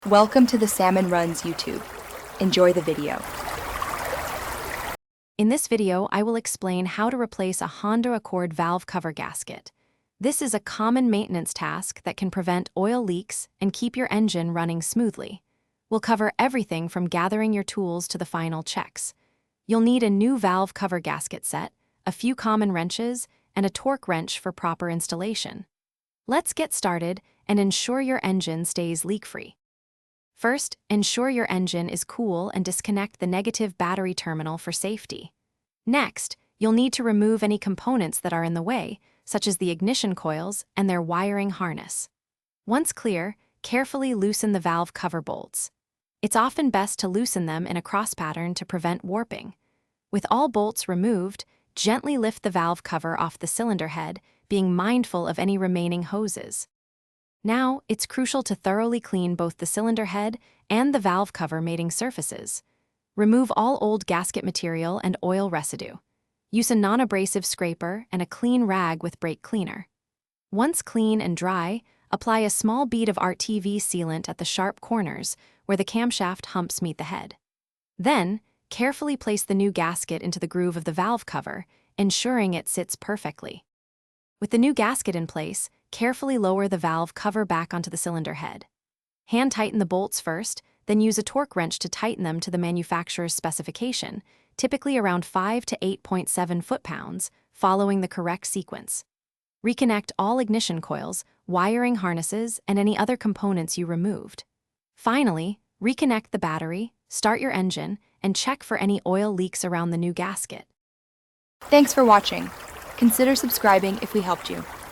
Welcome to the Salmon Runs YouTube. Enjoy the video. In this video, I will explain how to replace a Honda Accord valve cover gasket. This is a common maintenance task that can prevent oil leaks and keep your engine running smoothly. We'll cover everything from gathering your tools to the final checks. You'll need a new valve cover gasket set, a few common wrenches, and a torque wrench for proper installation. Let's get started and ensure your engine stays leak-free. First, ensure your engine is cool and disconnect the negative battery terminal for safety. Next, you'll need to remove any components that are in the way, such as the ignition coils and their wiring harness. Once clear, carefully loosen the valve cover bolts. It's often best to loosen them in a cross pattern to prevent warping. With all bolts removed, gently lift the valve cover off the cylinder head, being mindful of any remaining hoses. Now, it's crucial to thoroughly clean both the cylinder head and the valve cover mating surfaces. Remove all old gasket material and oil residue. Use a non-abrasive scraper and a clean rag with brake cleaner. Once clean and dry, apply a small bead of RTV sealant at the sharp corners where the camshaft humps meet the head. Then, carefully place the new gasket into the groove of the valve cover, ensuring it sits perfectly. With the new gasket in place, carefully lower the valve cover back onto the cylinder head. Hand tighten the bolts first, then use a torque wrench to tighten them to the manufacturer's specification, typically around 5 to 8.7 foot-pounds, following the correct sequence. Reconnect all ignition coils, wiring harnesses, and any other components you removed. Finally, reconnect the battery, start your engine, and check for any oil leaks around the new gasket. Thanks for watching. Consider subscribing if we helped you.